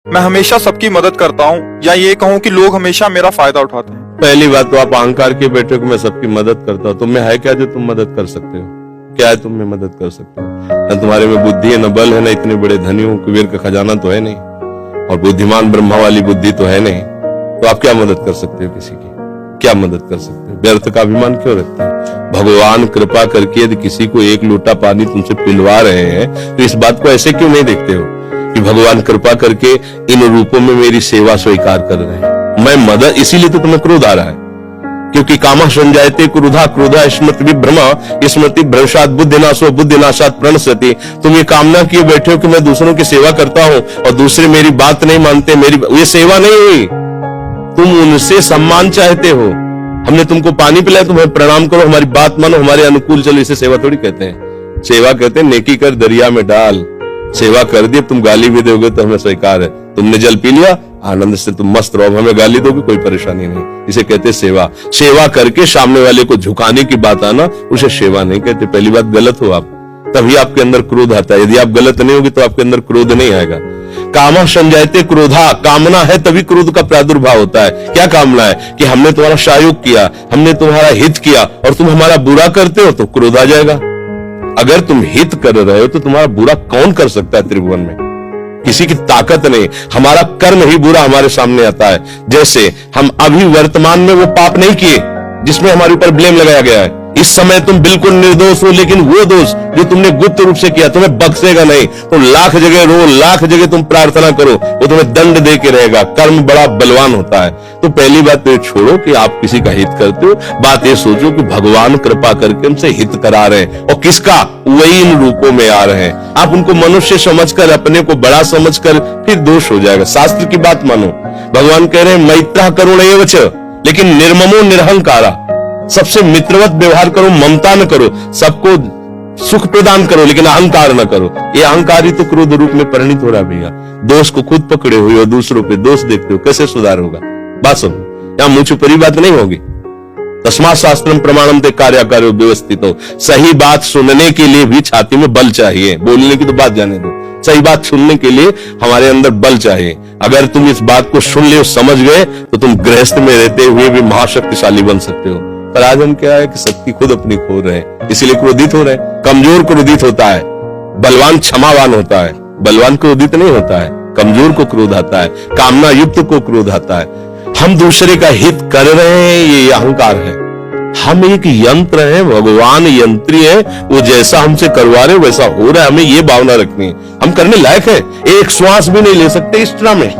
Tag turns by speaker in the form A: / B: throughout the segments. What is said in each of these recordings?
A: मैं हमेशा सबकी मदद करता हूँ, या ये कहूँ कि लोग हमेशा मेरा फायदा उठाते हैं।
B: पहली बात तो आप अहंकार के बैठे को मैं सबकी मदद करता हूँ। तुम में है क्या जो तुम मदद कर सकते हो? क्या है तुम में मदद कर सकते हो? न तुम्हारे में बुद्धि है, न बल है, न इतने बड़े धनी हो, कुबेर का खजाना तो है नहीं, और बुद्धिमान ब्रह्मा वाली बुद्धि तो है नहीं। तो आप क्या मदद कर सकते हो किसी की? क्या मदद कर सकते हो? व्यर्थ का अभिमान क्यों रखते हैं? भगवान कृपा करके यदि किसी को एक लोटा पानी तुमसे पिलवा रहे हैं तो इस बात को ऐसे क्यों नहीं देखते हो कि भगवान कृपा करके इन रूपों में मेरी सेवा स्वीकार कर रहे हैं, मैं मदद। इसीलिए तो तुम्हें क्रोध आ रहा है, क्योंकि कामः संजायते क्रोधा, क्रोधा स्मृति विभ्रमा, स्मृति भ्रंशात् बुद्धिनाशो, बुद्धिनाशात् प्रणश्यति। तुम ये कामना किए बैठे हो कि मैं दूसरों की सेवा करता हूं और दूसरे मेरी बात नहीं मानते, मेरी ये सेवा नहीं हुई। तुम उनसे सम्मान चाहते हो। हमने तुमको पानी पिलाया, तुम्हें प्रणाम करो, हमारी बात मानो, हमारे अनुकूल चलो। इसे सेवा थोड़ी कहते हैं। सेवा कहते हैं नेकी कर दरिया में डाल। सेवा कर दी, तुम गाली भी दोगे तो हमें स्वीकार है। तुमने जल पी लिया, आनंद से तुम मस्त रहो, हमें गाली दोगे कोई परेशानी नहीं। इसे कहते सेवा। सेवा करके सामने वाले को झुकाने की बात आना, उसे सेवा नहीं कहते। पहली बात गलत हो आप, तभी आपके अंदर क्रोध आता है। यदि आप गलत नहीं होगी तो आपके अंदर क्रोध नहीं आएगा। कामः संजायते क्रोधा, कामना है तभी क्रोध का प्रादुर्भाव होता है। क्या कामना है? कि हमने तुम्हारा सहयोग किया, हमने तुम्हारा हित किया और तुम हमारा बुरा करते हो तो क्रोध आ जाएगा। अगर तुम हित कर रहे हो तो तुम्हारा बुरा कौन कर सकता है त्रिभुवन में? किसी की ताकत नहीं। हमारा कर्म ही बुरा हमारे सामने आता है। जैसे हम अभी वर्तमान में वो पाप नहीं किए जिसमें हमारे ऊपर ब्लेम लगाया गया है। इस समय तुम बिल्कुल निर्दोष हो, लेकिन वो दोष जो तुमने गुप्त रूप से किया तुम्हें बख्शेगा नहीं। तो लाख जगह रो, लाख जगह तुम प्रार्थना करो, वो तुम्हें दंड दे के रहेगा। कर्म बड़ा बलवान होता है। तो पहली बात तो ये छोड़ो कि आप किसी का हित करते हो, बात ये सोचो कि भगवान कृपा करके हमसे हित करा रहे हैं। और किसका? वही इन रूपों में आ रहे हैं। आप उनको मनुष्य समझकर, अपने को बड़ा समझकर फिर दोष हो जाएगा। शास्त्र की बात मानो। भगवान कह रहे हैं मैत्रः करुणैव च, लेकिन निर्ममो निरहंकारा। सबसे मित्रवत व्यवहार करो, ममता न करो, सबको सुख प्रदान करो, लेकिन अहंकार न करो। ये अहंकार ही तो क्रोध रूप में परिणित हो रहा है भैया। दोष को खुद पकड़े हुए हो, दूसरों पे दोष देखते हो, कैसे सुधार होगा? बात सुनो, यहां मुंह छुपी बात नहीं होगी। तस्मात् शास्त्रम प्रमाणम ते कार्याकार्यो व्यवस्थितो। सही बात सुनने के लिए भी छाती में बल चाहिए। बोलने की तो बात जाने दो, सही बात सुनने के लिए हमारे अंदर बल चाहिए। अगर तुम इस बात को सुन ले, समझ गए, तो तुम गृहस्थ में रहते हुए भी महाशक्तिशाली बन सकते हो। पर आज हम क्या है कि शक्ति खुद अपनी खो रहे हैं, इसीलिए क्रोधित हो रहे हैं। कमजोर क्रोधित होता है, बलवान क्षमावान होता है। बलवान क्रोधित नहीं होता है, कमजोर को क्रोध आता है, कामना युक्त को क्रोध आता है। हम दूसरे का हित कर रहे हैं, ये अहंकार है। हम एक यंत्र है, भगवान यंत्री है, वो जैसा हमसे करवा रहे वैसा हो रहा है। हमें ये भावना रखनी है, हम करने लायक है। एक श्वास भी नहीं ले सकते इस तरह में,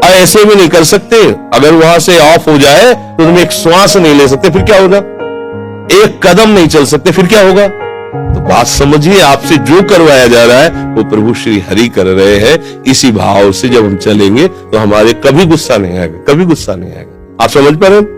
B: ऐसे भी नहीं कर सकते। अगर वहां से ऑफ हो जाए तो तुम एक श्वास नहीं ले सकते, फिर क्या होगा? एक कदम नहीं चल सकते, फिर क्या होगा? तो बात समझिए, आपसे जो करवाया जा रहा है वो प्रभु श्री हरि कर रहे हैं। इसी भाव से जब हम चलेंगे तो हमारे कभी गुस्सा नहीं आएगा, कभी गुस्सा नहीं आएगा। आप समझ पा रहे हैं?